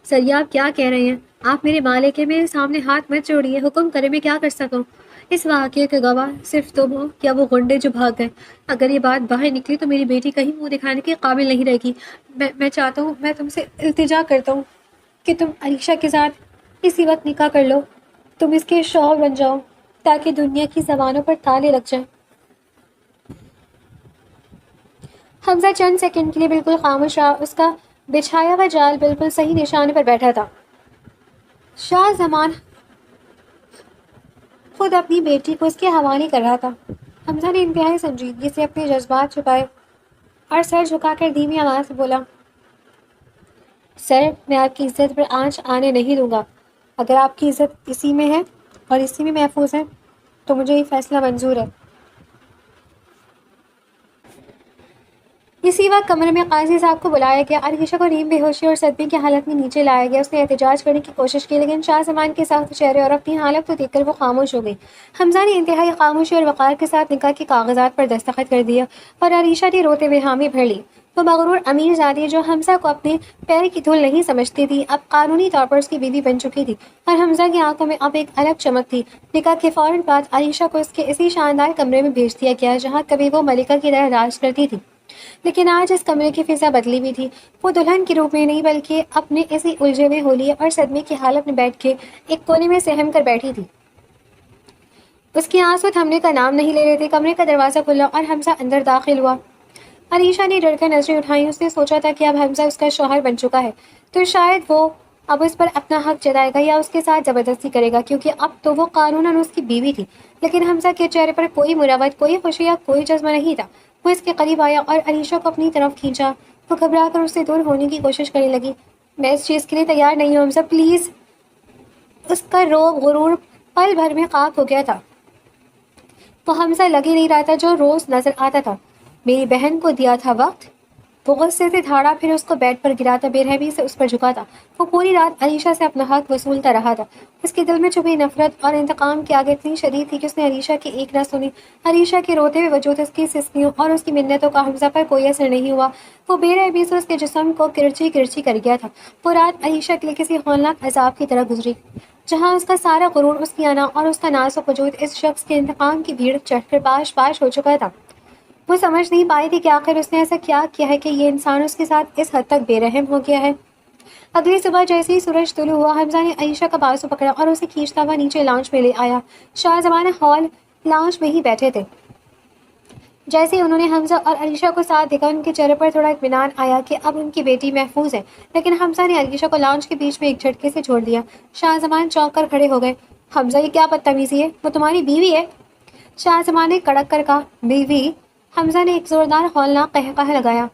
سر، یہ آپ کیا کہہ رہے ہیں؟ آپ میرے مالک ہیں، میرے سامنے ہاتھ مت جوڑیے۔ حکم کرے میں کیا کر سکوں؟ اس واقعے کے گواہ صرف تم ہو یا وہ گنڈے جو بھاگ گئے۔ اگر یہ بات باہر نکلی تو میری بیٹی کہیں منہ دکھانے کے قابل نہیں رہے گی۔ میں چاہتا ہوں، میں تم سے التجا کرتا ہوں کہ تم علیشہ کے ساتھ اسی وقت نکاح کر لو۔ تم اس کے شوہر بن جاؤ تاکہ دنیا کی زبانوں پر تالے لگ جائیں۔ حمزہ چند سیکنڈ کے لیے بالکل خاموش رہا۔ اس کا بچھایا ہوا جال بالکل صحیح نشانے پر بیٹھا تھا۔ شاہ زمان خود اپنی بیٹی کو اس کے حوالے کر رہا تھا۔ حمزہ نے انتہائی سنجیدگی سے اپنے جذبات چھپائے اور سر جھکا کر دھیمی آواز سے بولا، سر، میں آپ کی عزت پر آنچ آنے نہیں دوں گا۔ اگر آپ کی عزت اسی میں ہے اور اسی میں محفوظ ہے تو مجھے یہ فیصلہ منظور ہے۔ اسی وقت کمرے میں قاضی صاحب کو بلایا گیا۔ علیشہ کو نیم بے ہوشی اور صدمے کی حالت میں نیچے لایا گیا۔ اس نے احتجاج کرنے کی کوشش کی، لیکن شاہ زمان کے سخت چہرے اور اپنی حالت کو دیکھ کر وہ خاموش ہو گئی۔ حمزہ نے انتہائی خاموشی اور وقار کے ساتھ نکاح کے کاغذات پر دستخط کر دیا اور علیشہ نے روتے ہوئے حامی بھر لی۔ وہ مغرور امیر زادی، جو حمزہ کو اپنے پیر کی دھول نہیں سمجھتی تھی، اب قانونی طور پر اس کی بیوی بن چکی تھی اور حمزہ کی آنکھوں میں اب ایک الگ چمک تھی۔ نکاح کے فوراً بعد علیشہ کو اس کے اسی شاندار کمرے میں بھیج دیا گیا جہاں کبھی وہ ملکہ کی طرح راج کرتی تھی، لیکن آج اس کمرے کی فضا بدلی ہوئی تھی۔ وہ دلہن کے روپ میں نہیں بلکہ اپنے اسی الجھے ہوئے ہولیے اور صدمے کی حالت میں بیٹھ کے ایک کونے میں سہم کر بیٹھی تھی۔ اس کی آنسو تھمنے کا نام نہیں لے رہے تھے۔ کمرے کا دروازہ کھلا اور حمزہ اندر داخل ہوا۔ علیشہ نے ڈر کر نظریں اٹھائیں۔ اس نے سوچا تھا کہ اب حمزہ اس کا شوہر بن چکا ہے تو شاید وہ اب اس پر اپنا حق جتائے گا یا اس کے ساتھ زبردستی کرے گا، کیونکہ اب تو وہ قانوناً اس کی بیوی تھی۔ لیکن حمزہ کے چہرے پر کوئی مروت، کوئی خوشی یا کوئی جذبہ نہیں تھا۔ وہ اس کے قریب آیا اور علیشہ کو اپنی طرف کھینچا۔ وہ گھبرا کر اس سے دور ہونے کی کوشش کرنے لگی۔ میں اس چیز کے لیے تیار نہیں ہوں حمزہ، پلیز۔ اس کا روب، غرور پل بھر میں خاک ہو گیا تھا۔ وہ حمزہ لگے نہیں رہا تھا جو روز نظر آتا تھا۔ میری بہن کو دیا تھا وقت؟ وہ غصے سے دھاڑا، پھر اس کو بیڈ پر گرا تھا، بے رحمی سے اس پر جھکا تھا۔ وہ پوری رات علیشہ سے اپنا حق وصولتا رہا تھا۔ اس کے دل میں چھپی نفرت اور انتقام کی آگ اتنی شدید تھی کہ اس نے علیشہ کی ایک نہ سنی۔ علیشہ کے روتے ہوئے وجود، اس کی سسکیوں اور اس کی منتوں کا حمزہ پر کوئی اثر نہیں ہوا۔ وہ بے رحمی سے اس کے جسم کو کرچی کرچی کر گیا تھا۔ وہ رات علیشہ کے لیے کسی ہولناک عذاب کی طرح گزری، جہاں اس کا سارا غرور، اس کی انا اور اس کا نازک وجود اس شخص کے انتقام کی بھیڑ چڑھ کر پاش پاش ہو چکا تھا۔ وہ سمجھ نہیں پائی تھی کہ آخر اس نے ایسا کیا کیا ہے کہ یہ انسان اس کے ساتھ اس حد تک بے رحم ہو گیا ہے۔ اگلی صبح جیسے ہی سورج طلوع ہوا، حمزہ نے علیشہ کا بازو پکڑا اور اسے کھینچتا ہوا نیچے لاؤنج میں لے آیا۔ شاہ زمان ہال لاؤنج میں ہی بیٹھے تھے۔ جیسے ہی انہوں نے حمزہ اور علیشہ کو ساتھ دیکھا، ان کے چہرے پر تھوڑا اطمینان آیا کہ اب ان کی بیٹی محفوظ ہے، لیکن حمزہ نے علیشہ کو لانچ کے بیچ میں ایک جھٹکے سے چھوڑ دیا۔ شاہ زمان چونک کر کھڑے ہو گئے۔ حمزہ، یہ کیا بدتمیزی ہے؟ وہ تمہاری بیوی ہے۔ شاہ زمان نے کڑک کر کہا۔ بیوی؟ حمزہ نے ایک زوردار ہولناک قہقہہ لگایا۔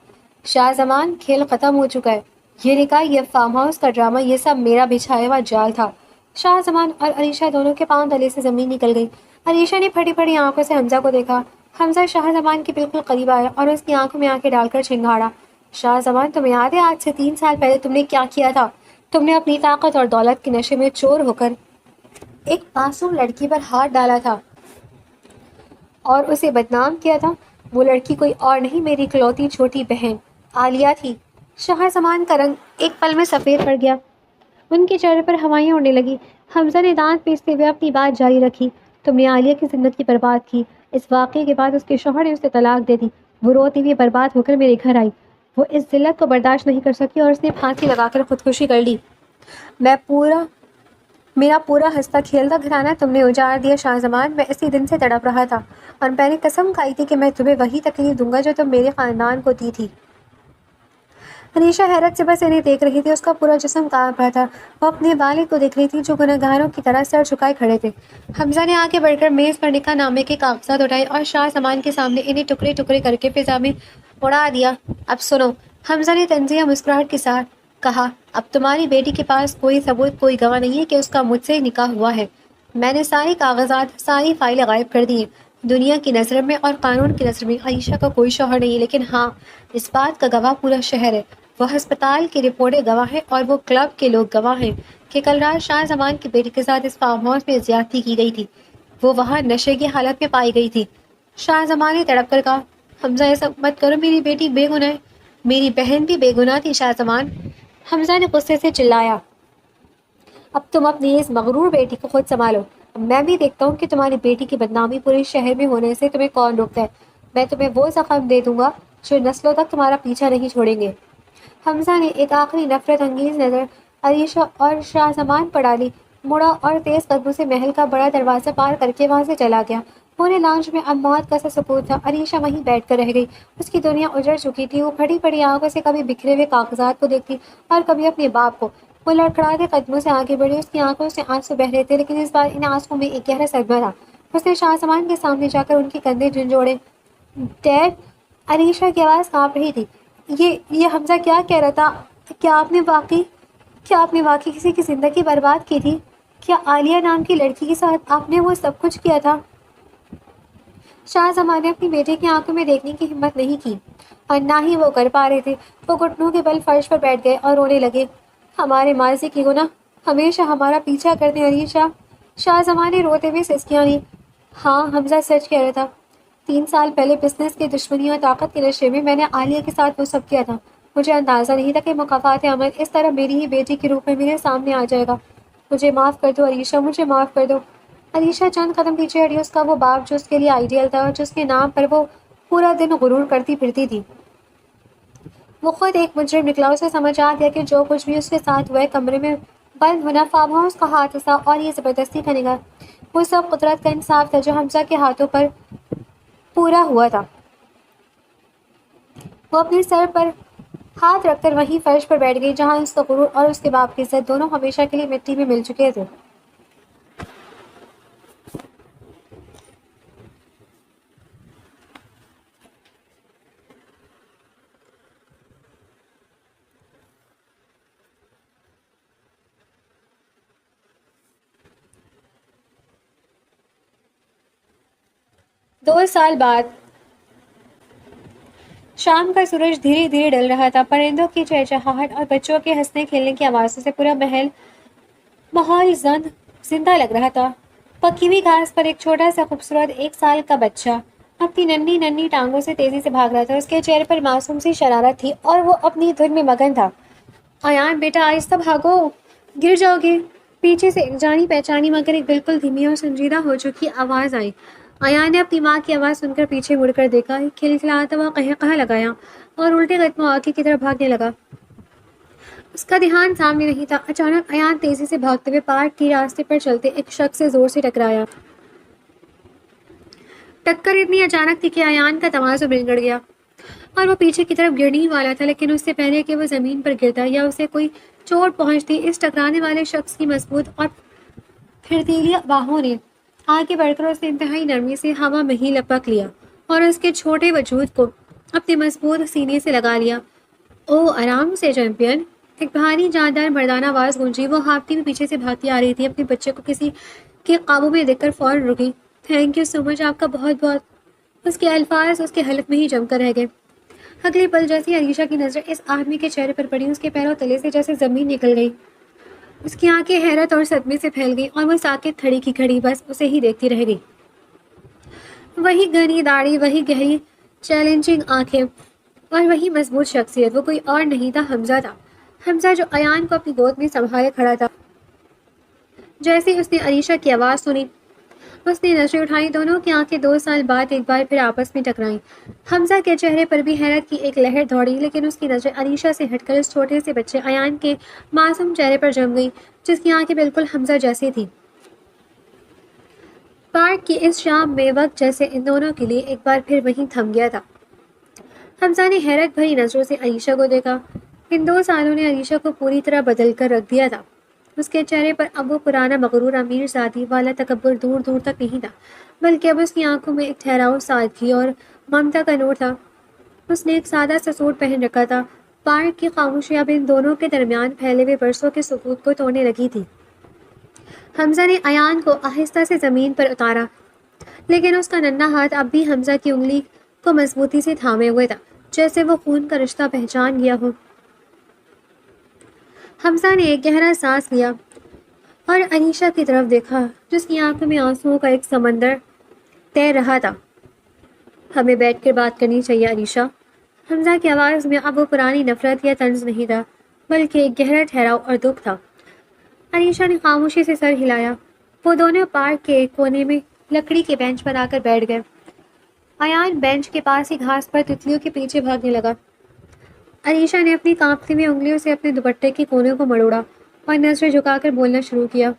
شاہ زمان، کھیل ختم ہو چکا ہے۔ یہ نکاح، یہ فارم ہاؤس کا ڈرامہ، یہ سب میرا بچھایا ہوا جال تھا۔ شاہ زمان اور علیشہ دونوں کے پاؤں تلے سے زمین نکل گئی۔ علیشہ نے پھٹی پھٹی آنکھوں سے حمزہ کو دیکھا۔ حمزہ شاہ زمان کے بالکل قریب آیا اور اس کی آنکھوں میں آنکھیں ڈال کر چنگھاڑا۔ شاہ زمان، تمہیں یاد ہے آج سے 3 سال پہلے تم نے کیا کیا تھا؟ تم نے اپنی طاقت اور دولت کے نشے میں چور ہو کر ایک معصوم لڑکی پر ہاتھ ڈالا تھا اور اسے بدنام کیا تھا۔ وہ لڑکی کوئی اور نہیں، میری اکلوتی چھوٹی بہن عالیہ تھی۔ شاہ زمان کا رنگ ایک پل میں سفید پڑ گیا۔ ان کے چہرے پر ہوائیں اڑنے لگی۔ حمزہ نے دانت پیستے ہوئے اپنی بات جاری رکھی۔ تم نے عالیہ کی زندگی برباد کی۔ اس واقعے کے بعد اس کے شوہر نے اسے طلاق دے دی۔ وہ روتی ہوئی برباد ہو کر میرے گھر آئی۔ وہ اس ذلت کو برداشت نہیں کر سکی اور اس نے پھانسی لگا کر خودکشی کر لی۔ میرا پورا ہنستا کھیلتا گھرانہ تم نے اجاڑ دیا شاہ زمان۔ میں اسی دن سے تڑپ رہا تھا اور میں نے قسم کھائی تھی کہ میں تمہیں وہی تکلیف دوں گا جو تم میرے خاندان کو دی تھی۔ علیشہ حیرت سے بس انہیں دیکھ رہی تھی۔ اس کا پورا جسم کانپ رہا تھا۔ وہ اپنے والد کو دیکھ رہی تھی جو گنہگاروں کی طرح سر جھکائے کھڑے تھے۔ حمزہ نے آگے بڑھ کر میز پر نکاح نامے کے کاغذات اٹھائے اور شاہ زمان کے سامنے انہیں ٹکڑے ٹکڑے کر کے فضا میں اڑا دیا۔ اب سنو، حمزہ نے طنزیہ مسکراہٹ کے ساتھ کہا، اب تمہاری بیٹی کے پاس کوئی ثبوت، کوئی گواہ نہیں ہے کہ اس کا مجھ سے نکاح ہوا ہے۔ میں نے سارے کاغذات، ساری فائلیں غائب کر دی ہیں۔ دنیا کی نظر میں اور قانون کی نظر میں عائشہ کا کوئی شوہر نہیں ہے، لیکن ہاں، اس بات کا گواہ پورا شہر ہے۔ وہ ہسپتال کی رپورٹیں گواہ ہیں اور وہ کلب کے لوگ گواہ ہیں کہ کل رات شاہ زمان کی بیٹی کے ساتھ اس فارم ہاؤس میں زیادتی کی گئی تھی۔ وہ وہاں نشے کی حالت میں پائی گئی تھی۔ شاہ زمان نے تڑپ کر کہا، حمزہ ایسا مت کرو، میری بیٹی بے گناہ ہے۔ میری بہن بھی بے گناہ تھی شاہ زمان۔ حمزہ نے غصے سے چلایا، اب تم اپنی اس مغرور بیٹی کو خود سنبھالو۔ اب میں بھی دیکھتا ہوں کہ تمہاری بیٹی کی بدنامی پورے شہر میں ہونے سے تمہیں کون روکتا ہے۔ میں تمہیں وہ زخم دے دوں گا جو نسلوں تک تمہارا پیچھا نہیں چھوڑیں گے۔ حمزہ نے ایک آخری نفرت انگیز نظر علیشہ اور شاہ زمان پر ڈالی، مڑا اور تیز قدموں سے محل کا بڑا دروازہ پار کر کے وہاں سے چلا گیا۔ پورے لانچ میں اب موت کا سا سکوت تھا۔ علیشہ وہیں بیٹھ کر رہ گئی۔ اس کی دنیا اجڑ چکی تھی۔ وہ پھٹی پڑی آنکھوں سے کبھی بکھرے ہوئے کاغذات کو دیکھتی اور کبھی اپنے باپ کو۔ وہ لڑکھڑاتے قدموں سے آگے بڑھی۔ اس کی آنکھوں سے آنسو بہہ رہے تھے، لیکن اس بار ان آنسوؤں میں ایک گہرا صدمہ تھا۔ اس نے شاہ زمان کے سامنے جا کر ان کے کندھے جھنجھوڑے۔ ڈیڈ! علیشہ کی آواز کانپ رہی تھی۔ یہ حمزہ کیا کہہ رہا تھا؟ کیا آپ نے واقعی کسی کی زندگی برباد کی تھی؟ کیا عالیہ نام کی لڑکی کے ساتھ آپ نے وہ سب کچھ کیا تھا؟ شاہ زمان نے اپنی بیٹے کی آنکھوں میں دیکھنے کی ہمت نہیں کی اور نہ ہی وہ کر پا رہے تھے۔ وہ گھٹنوں کے بل فرش پر بیٹھ گئے اور رونے لگے۔ ہمارے ماضی کی گناہ ہمیشہ ہمارا پیچھا کرتے ہیں علیشہ۔ شاہ زمان نے روتے ہوئے سسکیاں لی۔ ہاں، حمزہ سچ کہہ رہا تھا۔ 3 سال پہلے بزنس کی دشمنی اور طاقت کے نشے میں نے عالیہ کے ساتھ وہ سب کیا تھا۔ مجھے اندازہ نہیں تھا کہ مکافات عمل اس طرح میری ہی بیٹی کے روپ میں میرے سامنے آ جائے گا۔ مجھے معاف کر دو علیشہ، مجھے معاف کر دو۔ علیشہ چند قدم پیچھے ہٹی۔ اس کا وہ باپ جو اس کے لیے آئیڈیل تھا اور جس کے نام پر وہ پورا دن غرور کرتی پھرتی تھی، وہ خود ایک مجرم نکلا۔ اسے سمجھ آ گیا کہ جو کچھ بھی اس کے ساتھ ہوا ہے، کمرے میں بند ہونا، فارم ہاؤس کا حادثہ اور یہ زبردستی کا نکاح، وہ سب قدرت کا انصاف تھا جو حمزہ کے ہاتھوں پر پورا ہوا تھا۔ وہ اپنے سر پر ہاتھ رکھ کر وہیں فرش پر بیٹھ گئی جہاں اس کا غرور اور اس کے باپ کی عزت دونوں ہمیشہ کے لیے مٹی میں مل چکے تھے۔ 2 سال بعد شام کا سورج دھیرے دھیرے ڈل رہا تھا۔ پرندوں کی چہچہاہٹ اور بچوں کے ہنسنے کھیلنے کی آوازوں سے پورا ماحول زندہ لگ رہا تھا۔ پکی ہوئی گھاس پر ایک چھوٹا سا خوبصورت 1 سال کا بچہ اپنی ننھی ننھی ٹانگوں سے تیزی سے بھاگ رہا تھا۔ اس کے چہرے پر معصوم سی شرارت تھی اور وہ اپنی دھن میں مگن تھا۔ ایان بیٹا، آہستہ بھاگو، گر جاؤ گے۔ پیچھے سے ایک جانی پہچانی مگر ایک بالکل دھیمی اور سنجیدہ ہو چکی آواز آئی۔ ایان نے اپنی ماں کی آواز سن کر پیچھے مڑ کر دیکھا، ایک کھلکھلاتا ہوا قہقہہ لگایا اور الٹے قدموں آگے کی طرف بھاگنے لگا۔ اس کا دھیان سامنے نہیں تھا۔ اچانک ایان تیزی سے بھاگتے ہوئے پارک کے راستے پر چلتے ایک شخص سے زور سے ٹکرایا۔ ٹکر اتنی اچانک تھی کہ ایان کا توازن بگڑ گیا اور وہ پیچھے کی طرف گرنے ہی والا تھا، لیکن اس سے پہلے کہ وہ زمین پر گرتا یا اسے کوئی چوٹ پہنچتی، اس ٹکرانے والے شخص کی مضبوط اور پھرتیلی باہوں نے آگے بڑھ کر اسے انتہائی نرمی سے ہوا میں ہی لپک لیا اور اس کے چھوٹے وجود کو اپنے مضبوط سینے سے لگا لیا۔ او آرام سے چیمپئن، ایک بھاری جاندار مردانہ آواز گونجی۔ وہ ہاپتی میں پیچھے سے بھاگتی آ رہی تھی، اپنے بچے کو کسی کے قابو میں دیکھ کر فوراً رکی۔ تھینک یو سو مچ، آپ کا بہت بہت۔ اس کے الفاظ اس کے حلق میں ہی جم کر رہ گئے۔ اگلی پل جیسے علیشا کی نظر اس آدمی کے چہرے پر پڑی، اس کے پیروں تلے سے جیسے زمین نکل گئی۔ اس کی آنکھیں حیرت اور صدمے سے پھیل گئی اور وہ ساکت کھڑی کی کھڑی بس اسے ہی دیکھتی رہ گئی۔ وہی گھنی داڑھی، وہی گہری چیلنجنگ آنکھیں اور وہی مضبوط شخصیت۔ وہ کوئی اور نہیں تھا، حمزہ تھا۔ حمزہ جو ایان کو اپنی گود میں سنبھالے کھڑا تھا۔ جیسے اس نے علیشا کی آواز سنی، اس نے نظریں اٹھائیں۔ دونوں کی آنکھیں 2 سال بعد ایک بار پھر آپس میں ٹکرائیں۔ حمزہ کے چہرے پر بھی حیرت کی ایک لہر دوڑی، لیکن اس کی نظریں علیشا سے ہٹ کر اس چھوٹے سے بچے ایان کے معصوم چہرے پر جم گئی، جس کی آنکھیں بالکل حمزہ جیسی تھیں۔ پارک کی اس شام میں وقت جیسے ان دونوں کے لیے ایک بار پھر وہیں تھم گیا تھا۔ حمزہ نے حیرت بھری نظروں سے علیشا کو دیکھا۔ ان 2 سالوں نے علیشا کو پوری طرح بدل کر رکھ دیا تھا۔ اس کے چہرے پر اب وہ پرانا مغرور امیر زادی والا تکبر دور دور تک نہیں تھا، بلکہ اب اس کی آنکھوں میں ایک ٹھہراؤ، سادگی اور ممتا کا نور تھا۔ اس نے ایک سادہ سا سوٹ پہن رکھا تھا۔ پارک کی خاموشی اب ان دونوں کے درمیان پھیلے ہوئے برسوں کے سکوت کو توڑنے لگی تھی۔ حمزہ نے ایان کو آہستہ سے زمین پر اتارا، لیکن اس کا ننھا ہاتھ اب بھی حمزہ کی انگلی کو مضبوطی سے تھامے ہوئے تھا، جیسے وہ خون کا رشتہ پہچان گیا ہو۔ حمزہ نے ایک گہرا سانس لیا اور علیشا کی طرف دیکھا، جس کی آنکھوں میں آنسوؤں کا ایک سمندر تیر رہا تھا۔ ہمیں بیٹھ کر بات کرنی چاہیے علیشا۔ حمزہ کی آواز میں اب وہ پرانی نفرت یا طنز نہیں تھا، بلکہ ایک گہرا ٹھہراؤ اور دکھ تھا۔ علیشا نے خاموشی سے سر ہلایا۔ وہ دونوں پارک کے ایک کونے میں لکڑی کے بینچ پر آ کر بیٹھ گئے۔ ایان بینچ کے پاس ہی گھاس پر تتلیوں کے پیچھے بھاگنے لگا۔ علیشا نے اپنی کانپتی ہوئی انگلیوں سے اپنے دوپٹے کے کونے کو مروڑا اور نظریں جھکا کر بولنا شروع کیا۔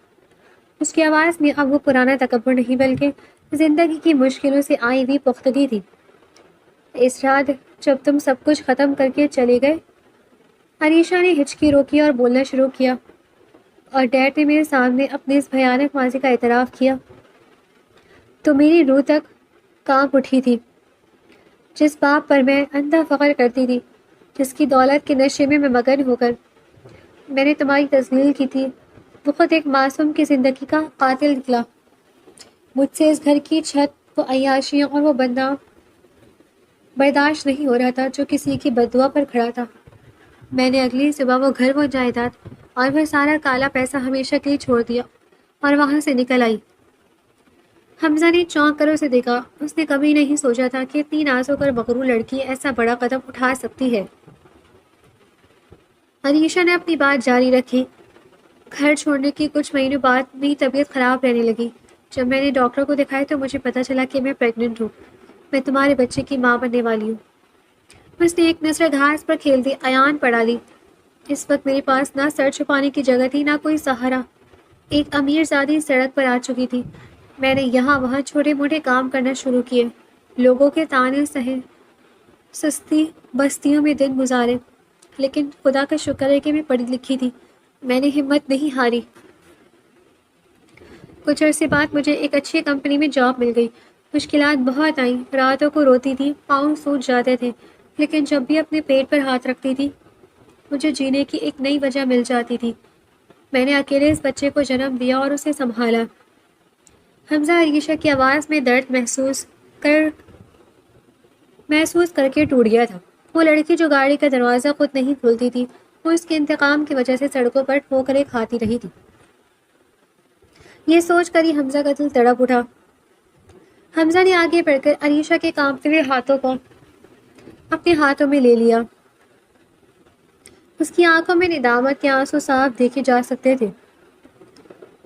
اس کی آواز میں اب وہ پرانا تکبر نہیں، بلکہ زندگی کی مشکلوں سے آئی ہوئی پختگی تھی۔ اس رات جب تم سب کچھ ختم کر کے چلے گئے، علیشا نے ہچکی روکی اور بولنا شروع کیا، اور ڈیڈ نے میرے سامنے اپنے اس بھیانک ماضی کا اعتراف کیا، تو میری روح تک کانپ اٹھی تھی۔ جس باپ پر میں اندھا فخر کرتی تھی، جس کی دولت کے نشے میں مگن ہو کر میں نے تمہاری تذلیل کی تھی، وہ خود ایک معصوم کی زندگی کا قاتل نکلا۔ مجھ سے اس گھر کی چھت، وہ عیاشیاں اور وہ بندہ برداشت نہیں ہو رہا تھا جو کسی کی بددعا پر کھڑا تھا۔ میں نے اگلی صبح وہ گھر، وہ جائیداد اور وہ سارا کالا پیسہ ہمیشہ کے لیے چھوڑ دیا اور وہاں سے نکل آئی۔ حمزہ نے چونک کر اسے دیکھا۔ اس نے کبھی نہیں سوچا تھا کہ اتنی نازک اور مغرور لڑکی ایسا بڑا قدم اٹھا سکتی ہے۔ علیشا نے اپنی بات جاری رکھی۔ گھر چھوڑنے کے کچھ مہینوں بعد میری طبیعت خراب رہنے لگی۔ جب میں نے ڈاکٹر کو دکھایا تو مجھے پتا چلا کہ میں پریگننٹ ہوں۔ میں تمہارے بچے کی ماں بننے والی ہوں۔ اس نے ایک نظر گھاس پر کھیلتی ایان پر ڈالی۔ اس وقت میرے پاس نہ سر چھپانے کی جگہ تھی، نہ کوئی سہارا۔ ایک امیر زادی سڑک پر آ چکی تھی۔ میں نے یہاں وہاں چھوٹے موٹے کام کرنا شروع کیے، لوگوں کے طعنے سہے، سستی بستیوں میں دن گزارے، لیکن خدا کا شکر ہے کہ میں پڑھی لکھی تھی۔ میں نے ہمت نہیں ہاری۔ کچھ عرصے بعد مجھے ایک اچھی کمپنی میں جاب مل گئی۔ مشکلات بہت آئیں، راتوں کو روتی تھی، پاؤں سوج جاتے تھے، لیکن جب بھی اپنے پیٹ پر ہاتھ رکھتی تھی مجھے جینے کی ایک نئی وجہ مل جاتی تھی۔ میں نے اکیلے اس بچے کو جنم دیا اور اسے سنبھالا۔ حمزہ علیشا کی آواز میں درد محسوس کر کے ٹوٹ گیا تھا۔ وہ لڑکی جو گاڑی کا دروازہ خود نہیں کھولتی تھی، وہ اس کے انتقام کی وجہ سے سڑکوں پر ٹھوکریں کھاتی رہی تھی۔ یہ سوچ کر ہی حمزہ کا دل تڑپ اٹھا۔ حمزہ نے آگے بڑھ کر علیشا کے کانپتے ہوئے ہاتھوں کو اپنے ہاتھوں میں لے لیا۔ اس کی آنکھوں میں ندامت کے آنسو صاف دیکھے جا سکتے تھے۔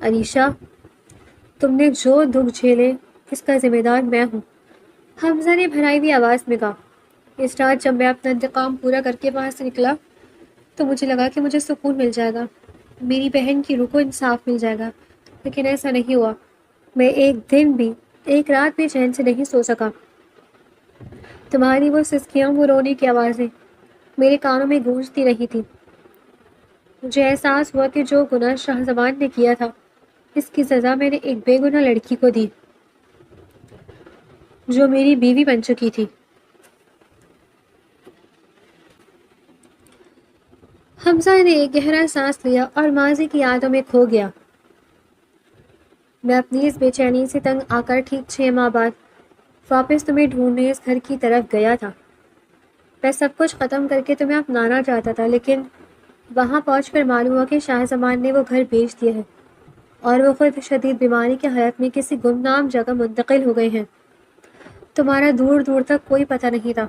علیشا، تم نے جو دکھ جھیلے اس کا ذمہ دار میں ہوں، حمزہ نے بھرائی ہوئی آواز میں کہا۔ اس رات جب میں اپنا انتقام پورا کر کے وہاں سے نکلا تو مجھے لگا کہ مجھے سکون مل جائے گا، میری بہن کی روح کو انصاف مل جائے گا، لیکن ایسا نہیں ہوا۔ میں ایک دن بھی ایک رات بھی چین سے نہیں سو سکا۔ تمہاری وہ سسکیاں، وہ رونے کی آوازیں میرے کانوں میں گونجتی رہی تھی۔ مجھے احساس ہوا کہ جو گناہ شاہزبان نے کیا تھا، اس کی سزا میں نے ایک بے گناہ لڑکی کو دی جو میری بیوی بن چکی تھی۔ حمزہ نے ایک گہرا سانس لیا اور ماضی کی یادوں میں کھو گیا۔ میں اپنی اس بے چینی سے تنگ آ کر ٹھیک 6 ماہ بعد واپس تمہیں ڈھونڈنے اس گھر کی طرف گیا تھا۔ میں سب کچھ ختم کر کے تمہیں اپنانا چاہتا تھا، لیکن وہاں پہنچ کر معلوم ہوا کہ شاہ زمان نے وہ گھر بیچ دیا ہے اور وہ خود شدید بیماری کی حالت میں کسی گمنام جگہ منتقل ہو گئے ہیں۔ تمہارا دور دور تک کوئی پتہ نہیں تھا،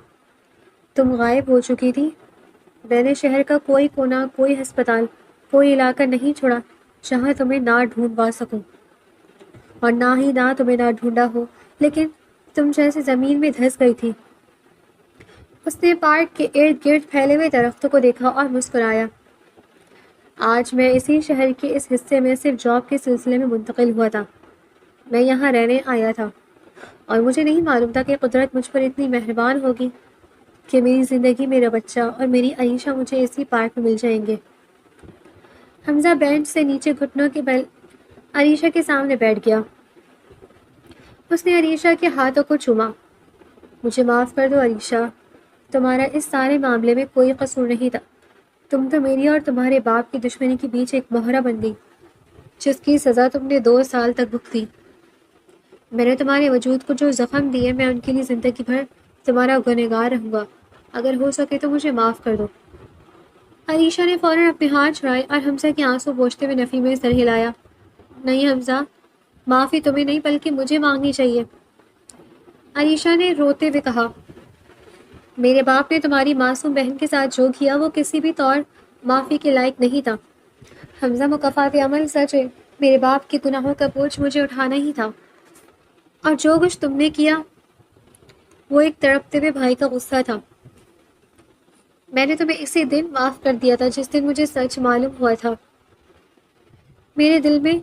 تم غائب ہو چکی تھی۔ میں نے شہر کا کوئی کونا، کوئی ہسپتال، کوئی علاقہ نہیں چھوڑا جہاں تمہیں نہ ڈھونڈوا سکوں، اور نہ تمہیں نہ ڈھونڈا ہو، لیکن تم جیسے زمین میں دھس گئی تھی۔ اس نے پارک کے ارد گرد پھیلے ہوئے درختوں کو دیکھا اور مسکرایا۔ آج میں اسی شہر کے اس حصے میں صرف جاب کے سلسلے میں منتقل ہوا تھا۔ میں یہاں رہنے آیا تھا اور مجھے نہیں معلوم تھا کہ قدرت مجھ پر اتنی مہربان ہوگی کہ میری زندگی، میرا بچہ اور میری عریشہ مجھے اسی پارک میں مل جائیں گے۔ حمزہ بینچ سے نیچے گھٹنوں کے بل عریشہ کے سامنے بیٹھ گیا۔ اس نے عریشہ کے ہاتھوں کو چوما۔ مجھے معاف کر دو عریشہ، تمہارا اس سارے معاملے میں کوئی قصور نہیں تھا۔ تم تو میری اور تمہارے باپ کی دشمنی کے بیچ ایک مہرہ بن گئی، جس کی سزا تم نے 2 سال تک بھگتی۔ میں نے تمہارے وجود کو جو زخم دیے، میں ان کے لیے زندگی بھر تمہارا گنہگار رہوں گا۔ اگر ہو سکے تو مجھے معاف کر دو۔ عریشہ نے فوراً اپنے ہاتھ چھڑائے اور حمزہ کے آنسو پوچھتے ہوئے نفی میں سر ہلایا۔ نہیں حمزہ، معافی تمہیں نہیں بلکہ مجھے مانگنی چاہیے۔ عریشہ نے روتے ہوئے کہا، میرے باپ نے تمہاری معصوم بہن کے ساتھ جو کیا وہ کسی بھی طور معافی کے لائق نہیں تھا۔ حمزہ، مکافات عمل سچ ہے، میرے باپ کے گناہوں کا بوجھ مجھے اٹھانا ہی تھا، اور جو کچھ تم نے کیا وہ ایک تڑپتے ہوئے بھائی کا غصہ تھا۔ میں نے تمہیں اسی دن معاف کر دیا تھا جس دن مجھے سچ معلوم ہوا تھا۔ میرے دل میں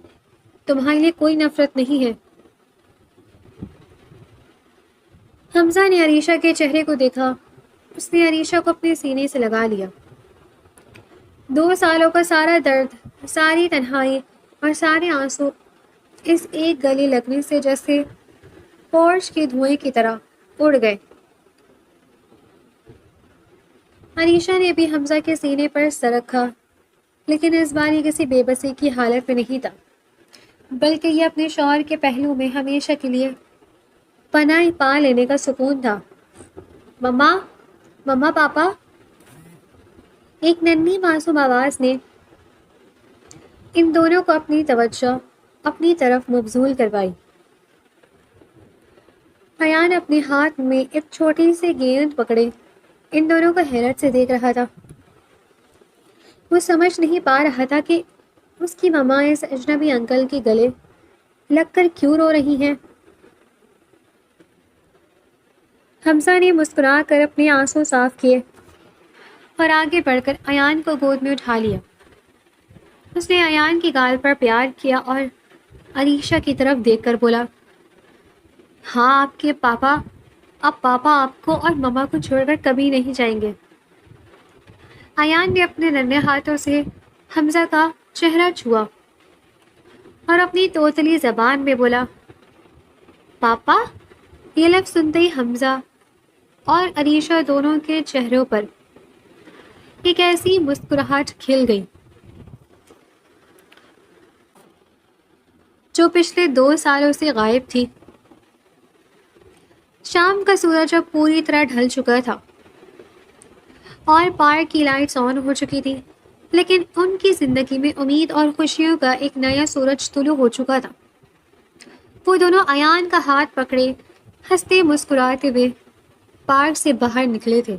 تمہارے لیے کوئی نفرت نہیں ہے۔ حمزہ نے عریشہ کے چہرے کو دیکھا۔ اس نے عریشہ کو اپنے سینے سے لگا لیا۔ 2 سالوں کا سارا درد، ساری تنہائی اور سارے آنسو اس ایک گلے لگنے سے جیسے پورش کے دھوئیں کی طرح اڑ گئے۔ عریشہ نے بھی حمزہ کے سینے پر سر رکھا، لیکن اس بار یہ کسی بے بسی کی حالت میں نہیں تھا، بلکہ یہ اپنے شوہر کے پہلو میں ہمیشہ کے لیے پناہ پا لینے کا سکون تھا۔ مما، مما، پاپا، ایک ننھی معصوم آواز نے ان دونوں کو اپنی توجہ اپنی طرف مبذول کروائی۔ ایان اپنے ہاتھ میں ایک چھوٹی سی گیند پکڑے ان دونوں کو حیرت سے دیکھ رہا تھا۔ وہ سمجھ نہیں پا رہا تھا کہ اس کی مما اس اجنبی انکل کے گلے لگ کر کیوں رو رہی ہیں۔ حمزہ نے مسکرا کر اپنے آنسو صاف کیے اور آگے بڑھ کر ایان کو گود میں اٹھا لیا۔ اس نے ایان کی گال پر پیار کیا اور عریشہ کی طرف دیکھ کر بولا، ہاں آپ کے پاپا، اب پاپا آپ کو اور مما کو چھوڑ کر کبھی نہیں جائیں گے۔ ایان نے اپنے ننھے ہاتھوں سے حمزہ کا چہرہ چھوا اور اپنی توتلی زبان میں بولا، پاپا۔ یہ لفظ سنتے ہی حمزہ اور عریشہ دونوں کے چہروں پر ایک ایسی مسکراہٹ کھل گئی جو پچھلے 2 سالوں سے غائب تھی۔ شام کا سورج اب پوری طرح ڈھل چکا تھا اور پارک کی لائٹس آن ہو چکی تھی، لیکن ان کی زندگی میں امید اور خوشیوں کا ایک نیا سورج طلوع ہو چکا تھا۔ وہ دونوں ایان کا ہاتھ پکڑے ہنستے مسکراتے ہوئے پارک سے باہر نکلے تھے۔